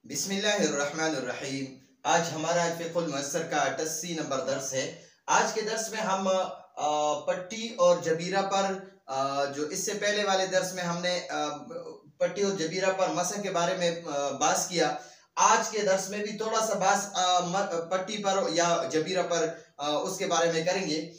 बिस्मिल्लाहिर्रहमानिर्रहीम। आज हमारा फ़िक़्हुल मुयस्सर का 88 नंबर दर्स है। आज के दर्स में हम पट्टी और जबीरा पर जो इससे पहले वाले दर्स में हमने पट्टी और जबीरा पर मसह के बारे में बात किया। आज के दर्स में भी थोड़ा सा बात पट्टी पर या जबीरा पर उसके बारे में करेंगे।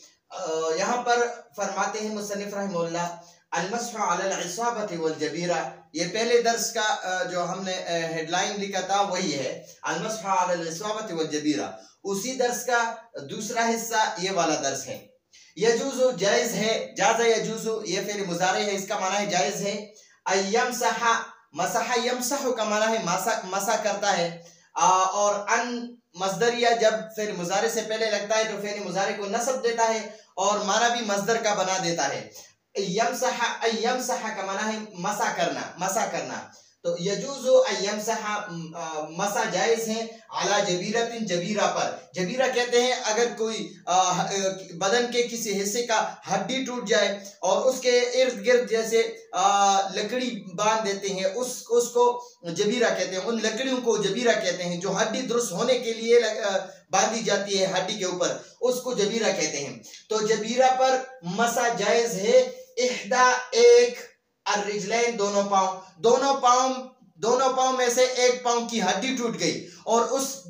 यहाँ पर फरमाते हैं मुसन्निफ़ रहमहुल्लाह, अल-मस्हु अलल इसाबति वल जबीरा। ये पहले दर्स का जो हमने हेडलाइन लिखा था वही है, अल-मस्हु अलल इसाबति वल जबीरा। उसी दर्स का दूसरा हिस्सा ये वाला दर्स है। यजूज़ु जायज़ है, जाज़ा यजूज़ु ये फ़िल मुज़ारे है, इसका माना है जायज़ है। अयमसहा, मसहा यमसहु का माना है मसा करता है। और अन मज़दरिया जब फ़िल मुज़ारे से पहले लगता है तो फ़िल मुज़ारे को नस्ब देता है और माना भी मज़दर का बना देता है। यमसहा का माना है मसा करना। तो यजूज़ु यमसहा मसा जायज़ है अला जबीरतिन, जबीरा पर। जबीरा कहते हैं अगर कोई बदन के किसी हिस्से का हड्डी टूट जाए और उसके इर्द गिर्द जैसे लकड़ी बांध देते हैं, उसको जबीरा कहते हैं। उन लकड़ियों को जबीरा कहते हैं जो हड्डी दुरुस्त होने के लिए बांधी जाती है हड्डी के ऊपर, उसको जबीरा कहते हैं। तो जबीरा पर मसा जायज़ है। इहदा एक, अर्रिजलैन दोनों पाँव में से एक पाँव की हड्डी टूट गई और उस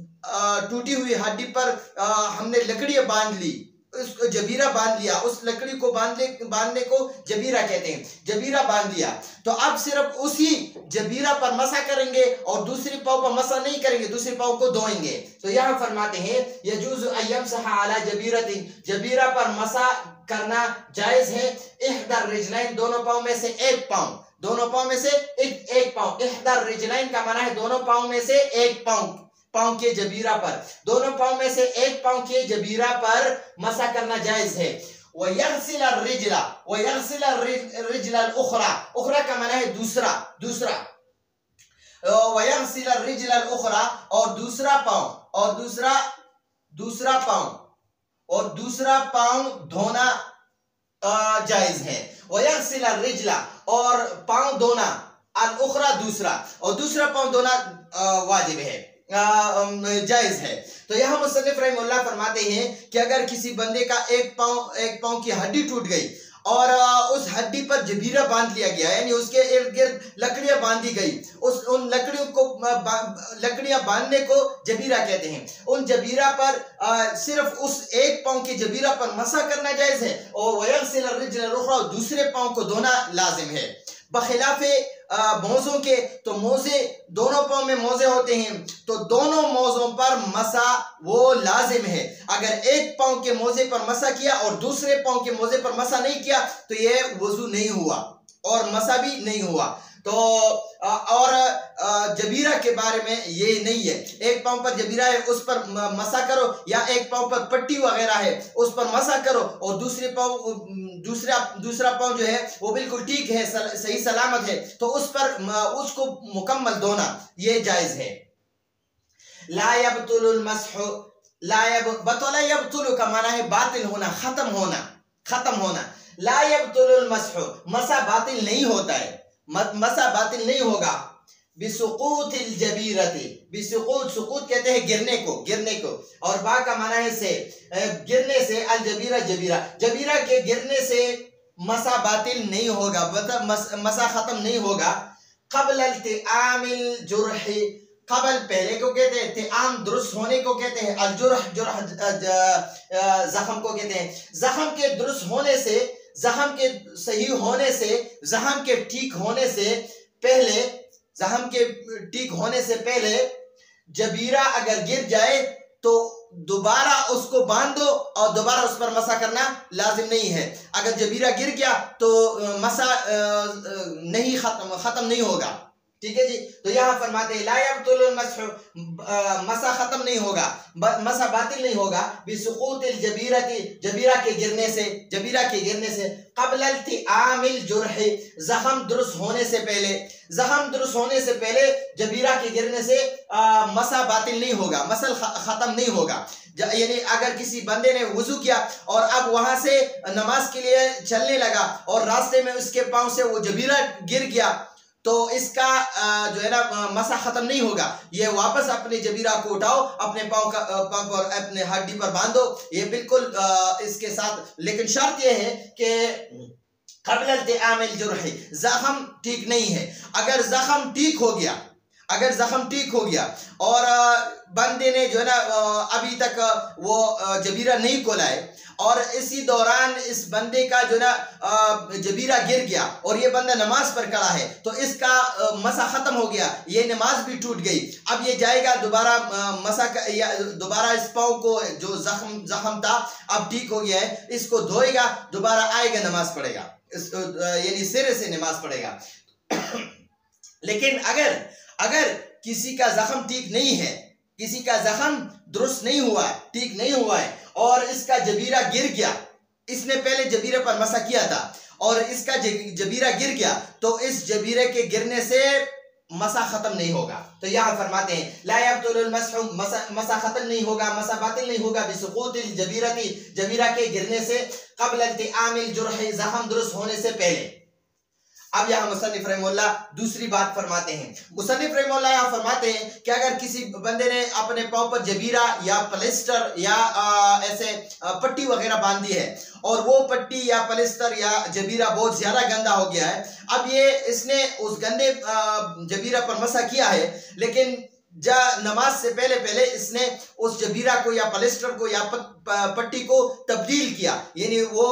टूटी हुई हड्डी पर हमने लकड़ियां बांध ली, उसको जबीरा बांध लिया। उस लकड़ी को बांधने को जबीरा कहते हैं। जबीरा बांध लिया तो अब सिर्फ उसी जबीरा पर मसा करेंगे और दूसरी पाँव पर मसा नहीं करेंगे, दूसरी पाँव को धोएंगे। तो यहाँ फरमाते हैं यजूज़ु अयमसहा अला जबीरतिन, जबीरा पर मसा करना जायज़ है। इहदर रिजलैन दोनों पाँव में से एक पाँव, दोनों पाँव में से एक पाँव। इहदर रिजलैन का माना है दोनों पाँव में से एक पाँव के जबीरा पर, दोनों पाँव में से एक पाँव के जबीरा पर मसा करना जायज़ है। वयग़सिल रिजला उखरा, उखरा का माना है दूसरा। वयग़सिल रिजला उखरा और दूसरा पाँव धोना जायज़ है। वयग़सिल रिजला और पाँव धोना, अल उखरा दूसरा, और दूसरा पाँव धोना वाजिब है, जायज़ है। तो यहाँ मुसन्निफ़ रहमहुल्लाह फरमाते हैं कि अगर किसी बंदे का एक पाँव की हड्डी टूट गई और उस हड्डी पर जबीरा बांध लिया गया, यानी उसके इर्द गिर्द लकड़ियां बांधी गई, उन लकड़ियां बांधने को जबीरा कहते हैं। उन जबीरा पर सिर्फ उस एक पाँव के जबीरा पर मसा करना जायज़ है और वयग़सिल रिजल उखरा, दूसरे पाँव को धोना लाजिम है। बखिलाफ़े मोज़ों के, तो मोज़े दोनों पाँव में मोज़े होते हैं तो दोनों मोज़ों पर मसा वो लाजिम है। अगर एक पाँव के मोज़े पर मसा किया और दूसरे पाँव के मोज़े पर मसा नहीं किया तो ये वज़ू नहीं हुआ और मसा भी नहीं हुआ। तो और जबीरा के बारे में ये नहीं है, एक पाँव पर जबीरा है उस पर मसा करो, या एक पाँव पर पट्टी वगैरह है उस पर मसा करो और दूसरा पाँव जो है वो बिल्कुल ठीक है, सही सलामत है, तो उस पर उसको मुकम्मल धोना ये जायज़ है। ला यब्तुलुल मस्हु, बतला यब्तुलु का माना है बातिल होना, खत्म होना। ला यब्तुलुल मस्हु, मसा बातिल नहीं होता है, मसा बातिल नहीं होगा। बिसुकूतिल जबीरति, सुकूत कहते हैं गिरने को, और बा का माना है से, गिरने से, अल जबीरा जबीरा के गिरने से मसा बातिल नहीं होगा, मतलब मसा खत्म नहीं होगा। क़ब्ल इल्तिआमिल जुर्हि, क़ब्ल पहले को कहते हैं, इल्तिआम दुरुस्त होने को कहते हैं, अल जुर्ह जख्म को कहते हैं। जख्म के दुरुस्त होने से, जख्म के सही होने से, जख्म के ठीक होने से पहले जबीरा अगर गिर जाए तो दोबारा उसको बांध दो और दोबारा उस पर मसा करना लाजिम नहीं है। अगर जबीरा गिर गया तो मसा नहीं खत्म नहीं होगा, ठीक है जी। तो यहाँ फरमाते हैं ला यब्तुलुल मस्हु, मसा खत्म नहीं होगा, मसा बातिल नहीं होगा। बिसुकूतिल जबीरति, जबीरा के गिरने से। क़ब्ल इल्तिआमिल जुर्हि, जख्म दुरुस्त होने से पहले जबीरा के गिरने से मसा बातिल नहीं होगा, मसल खत्म नहीं होगा। यानी अगर किसी बंदे ने वुजू किया और अब वहां से नमाज के लिए चलने लगा और रास्ते में उसके पांव से वो जबीरा गिर गया तो इसका जो है ना मसा खत्म नहीं होगा। ये वापस अपने जबीरा को उठाओ, अपने पाँव पर अपने हड्डी पर बांधो, ये बिल्कुल इसके साथ। लेकिन शर्त ये है कि क़ब्ल जुर्ह, जख्म ठीक नहीं है। अगर जख्म ठीक हो गया, अगर जख्म ठीक हो गया और बंदे ने जो है ना अभी तक वो जबीरा नहीं खोला है और इसी दौरान इस बंदे का जो ना जबीरा गिर गया और ये बंदा नमाज पर खड़ा है, तो इसका मसा खत्म हो गया, ये नमाज भी टूट गई। अब ये जाएगा दोबारा मसा या दोबारा इस पाँव को जो जख्म था अब ठीक हो गया है, इसको धोएगा, दोबारा आएगा, नमाज पढ़ेगा, यानी सिरे से नमाज पढ़ेगा। लेकिन अगर किसी का जख्म ठीक नहीं है, किसी का जख्म दुरुस्त नहीं हुआ है, ठीक नहीं हुआ है और इसका जबीरा गिर गया, इसने पहले जबीरे पर मसा किया था और इसका जबीरा गिर गया, तो इस जबीरे के गिरने से मसा खत्म नहीं होगा। तो यहाँ फरमाते हैं ला यब्तुल मसहु, मसा खत्म नहीं होगा, मसा बातिल नहीं होगा बिसुकूतिल जबीरती, जबीरा के गिरने से, क़ब्ल इल्तिआमिल जुर्ह, जख्म दुरुस्त होने से पहले। अब यहाँ मुसन्निफ रहमतुल्लाह दूसरी बात फरमाते हैं। मुसन्निफ रहमतुल्लाह यहाँ फरमाते हैं कि अगर किसी बंदे ने अपने पाँव पर जबीरा या प्लास्टर या ऐसे पट्टी वगैरह बांध दी है और वो पट्टी या प्लास्टर या जबीरा बहुत ज्यादा गंदा हो गया है, अब ये इसने उस गंदे जबीरा पर मसा किया है, लेकिन नमाज से पहले इसने उस जबीरा को या प्लास्टर को या पट्टी को तब्दील किया, यानी वो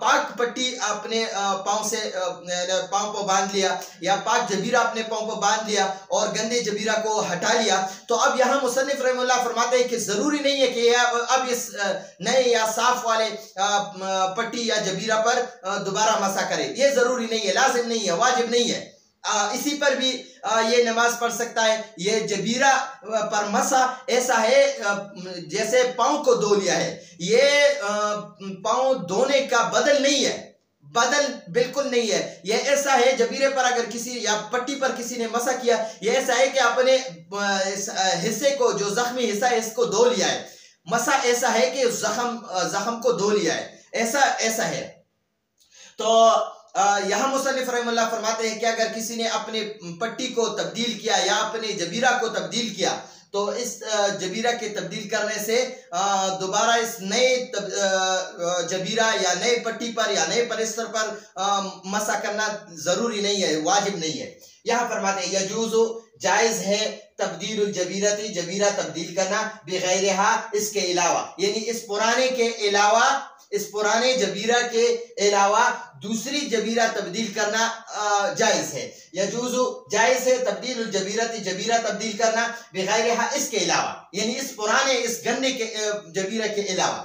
पाक पट्टी अपने पाँव से पाँव पर बांध लिया या पाक जबीरा अपने पाँव पर बांध लिया और गंदे जबीरा को हटा लिया। तो अब यहाँ मुसन्निफ रहमतुल्लाह फरमाते हैं कि जरूरी नहीं है कि अब इस नए या साफ वाले पट्टी या जबीरा पर दोबारा मसा करे, ये जरूरी नहीं है, लाजिम नहीं है, वाजिब नहीं है। इसी पर भी ये नमाज पढ़ सकता है। ये जबीरा पर मसा ऐसा है जैसे पाँव को धो लिया है, ये पाँव धोने का बदल नहीं है, बदल बिल्कुल नहीं है। ये ऐसा है जबीरे पर अगर किसी या पट्टी पर किसी ने मसा किया, ये ऐसा है कि अपने हिस्से को, जो जख्मी हिस्सा है, इसको धो लिया है। मसा ऐसा है कि जख्म को धो लिया है, ऐसा है। तो यहाँ मुसन्निफ रहमतुल्लाह फरमाते हैं कि अगर किसी ने अपने पट्टी को तब्दील किया या अपने जबीरा को तब्दील किया, तो इस जबीरा के तब्दील करने से दोबारा इस नए जबीरा या नए पट्टी पर या नए प्लास्टर पर मसा करना जरूरी नहीं है, वाजिब नहीं है। यहाँ फरमाते हैं यजूज़ु, जायज है, तब्दील जबीरती, जबीरा तब्दील करना, बिगैरिहा, इसके अलावा, यानी इस पुराने के अलावा, इस पुराने जबीरा के अलावा दूसरी जबीरा तब्दील करना जायज है। यजूज़ु, जायज है, तब्दील जबीरती, जबीरा तब्दील करना, बिगैरिहा, इसके अलावा, यानी इस पुराने इस गन्ने के जबीरा के अलावा।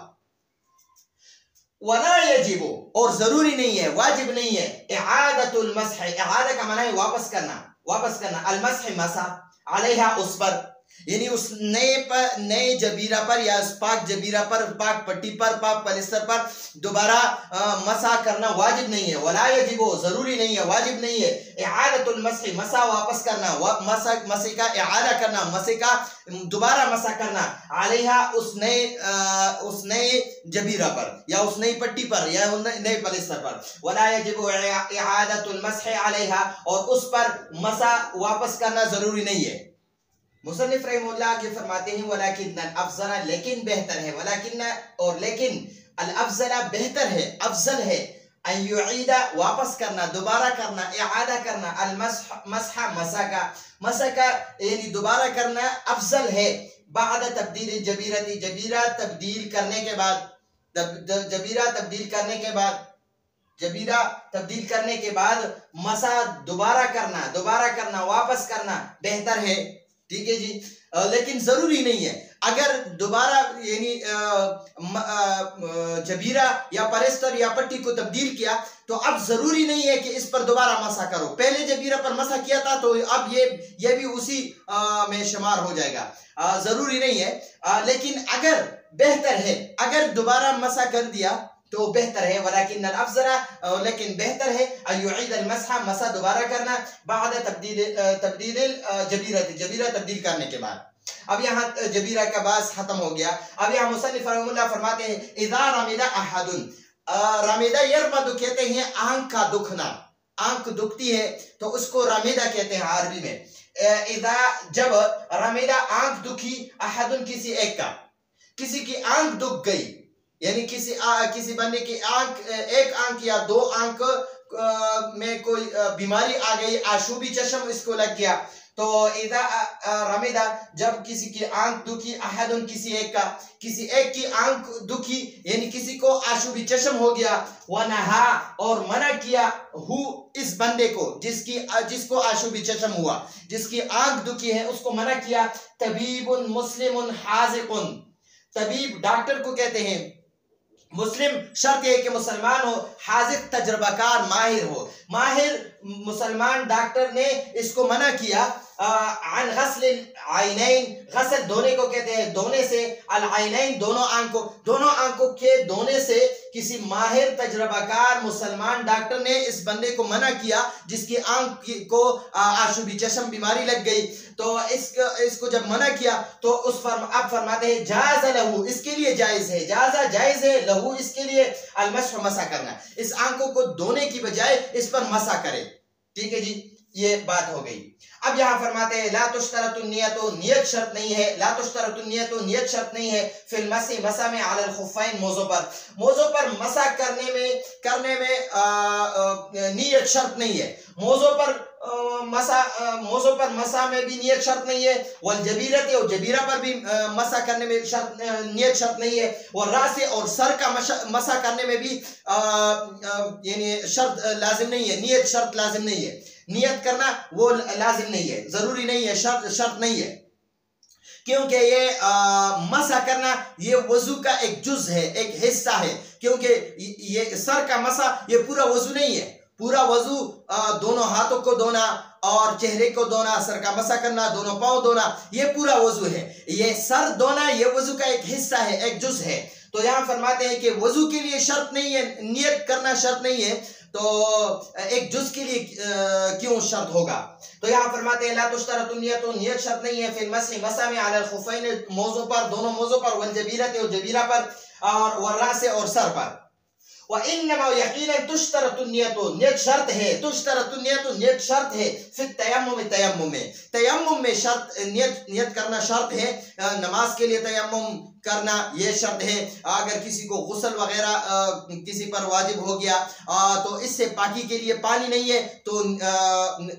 वला यजिबु, और जरूरी नहीं है, वाजिब नहीं है, इआदतुल मसह, इआदा का माना है वापस करना, अल मसह मसा, अलैहा, उस पर, यानी उस नए जबीरा पर या उस पाक जबीरा पर, पाक पट्टी पर, पाक प्लास्टर पर दोबारा मसा करना वाजिब नहीं है। वला यजिबु, जरूरी नहीं है, वाजिब नहीं है। इआदतुल मसह, मसा वापस करना, मसे का इआदा करना, मसे का दोबारा मसा करना, अलैहा, उस नए जबीरा पर या उस नई पट्टी पर या नए प्लास्टर पर। वला यजिबु इआदतुल मसह अलैहा, और उस पर मसा वापस करना जरूरी नहीं है। मुसन्निफ रहमतुल्लाह के फरमाते हैं वलाकिन अफज़ल, लेकिन बेहतर है, वलाकिन और लेकिन अल अफज़ल बेहतर है, अफजल है, अन युईदा, वापस करना, दोबारा करना, इआदा करना, अल मसह, मसा का यानी दोबारा करना अफजल है, बाद तब्दील जबीरती, जबीरा तब्दील करने के बाद, जबीरा तब्दील करने के बाद मसा दोबारा करना, वापस करना बेहतर है, ठीक है जी। लेकिन जरूरी नहीं है। अगर दोबारा यानी जबीरा या प्लास्टर या पट्टी को तब्दील किया, तो अब जरूरी नहीं है कि इस पर दोबारा मसा करो। पहले जबीरा पर मसा किया था तो अब ये भी उसी में शुमार हो जाएगा, जरूरी नहीं है। लेकिन अगर बेहतर है, अगर दोबारा मसा कर दिया तो बेहतर है। वलाकिन अफज़ल, लेकिन बेहतर है, अयुईद अल मसह, मसा दोबारा करना, बाद तब्दील जबीरा तब्दील करने के बाद। अब यहाँ जबीरा का बास खत्म हो गया। अब यहाँ मुसन्निफ रहमतुल्लाह फरमाते हैं इज़ा रमिदा अहदुन, रमिदा यरमदु कहते हैं आंख का दुखना, आंख दुखती है तो उसको रमीदा कहते हैं अरबी में। इदा जब रमीदा आंख दुखी अहदुन किसी एक का, किसी की आंख दुख गई, यानी किसी बंदे की आंख, एक आंख या दो आंख में कोई बीमारी आ गई, आशूबी चश्म इसको लग गया, तो इदा रमीदा जब किसी की आंख दुखी अहदुन किसी एक का, किसी एक की आंख दुखी यानी किसी को आशूबी चश्म हो गया, वनहा और मना किया हु इस बंदे को जिसको आशूबी चश्म हुआ, जिसकी आंख दुखी है उसको मना किया, तबीबुन मुस्लिमुन हाज़िकुन, तबीब डॉक्टर को कहते हैं, मुस्लिम शर्त है कि मुसलमान हो, हाजिक तजर्बाकार माहिर हो, माहिर मुसलमान डॉक्टर ने इसको मना किया। अन गस्ल आइनैन, गस्ल धोने को कहते हैं, धोने से, अल आइनैन दोनों आंखों के धोने से किसी माहिर तजर्बाकार मुसलमान डॉक्टर ने इस बंदे को मना किया जिसकी आंख को आशूबी चश्म बीमारी लग गई। तो इसको जब मना किया तो उस पर अब फरमाते हैं जायज़ लहू, इसके लिए जायज है, जायज है लहू इसके लिए, अलमस्ह मसा करना, इस आंखों को धोने की बजाय इस पर मसा करे। ठीक है जी, ये बात हो गई। अब यहाँ फरमाते हैं ला तुश्तरतुन नियतो, नियत शर्त नहीं है, ला तुश्तरतुन नियतो, नियत शर्त नहीं है, फिल मसी मसा में अलल खुफ़ैन, मोज़ों पर मसा करने में नियत शर्त नहीं है, मोज़ों पर मसा में भी नियत शर्त नहीं है, वल जबीरत और जबीरा पर भी मसा करने में नियत शर्त नहीं है, और रास और सर का मसा करने में भी यानी शर्त लाजिम नहीं है, नियत शर्त लाजिम नहीं है, नियत करना वो लाजिम नहीं है, जरूरी नहीं है, शर्त नहीं है, क्योंकि ये मसा करना ये वजू का एक जुज है, एक हिस्सा है, क्योंकि ये सर का मसा ये पूरा वजू नहीं है, पूरा वजू दोनों हाथों को धोना और चेहरे को धोना, सर का मसा करना, दोनों पांव धोना, ये पूरा वजू है, ये सर धोना ये वजू का एक हिस्सा है, एक जुज है। तो यहाँ फरमाते हैं कि वजू के लिए शर्त नहीं है, नियत करना शर्त नहीं है, तो एक जुज के लिए क्यों शर्त होगा? तो यहाँ फरमाते हैं ला तुश्तरतुन नियतो, नियत शर्त नहीं है, फिल मसी मसा में अलल खुफ़ैन, मोज़ों पर, दोनों मोज़ों पर, वल जबीरत और जबीरा पर, और वरासे और सर पर, व इन्नमा यकीनन तुश्तरतुन नियतो, नियत शर्त है, तुश्तरतुन नियतो नियत शर्त है, फिर तयम्मुम में शर्त, नियत करना शर्त है, नमाज के लिए तयम्मुम करना ये शर्त है, अगर किसी को गुस्ल वगैरह किसी पर वाजिब हो गया तो इससे पाकी के लिए पानी नहीं है तो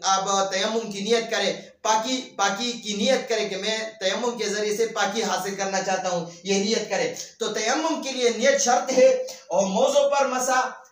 अब तयम्मुम की नियत करे, पाकी की नियत करे कि मैं तयम्मुम के जरिए से पाकी हासिल करना चाहता हूँ, ये नियत करे, तो तयम्मुम के लिए नियत शर्त है, और मोज़ों पर मसा,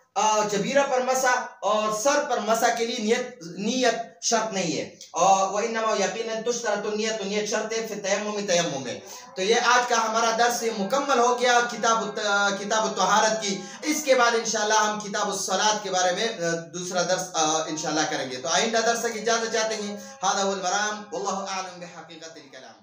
जबीरा पर मसा और सर पर मसा के लिए नियत शर्त नहीं है, और वह इन्नमा यकीनन तुश्तरतुन नियतो, नियत शर्त है, फिर तयम्मुम में। तो ये आज का हमारा दर्स मुकम्मल हो गया किताब तहारत की। इसके बाद इंशाल्लाह हम किताब सलात के बारे में दूसरा दर्स इंशाल्लाह करेंगे। तो आइंदा दर्स की इजाजत चाहते हैं। हादा हुवल मराम, वल्लाहु आलम बिहक़ीक़तिल कलाम।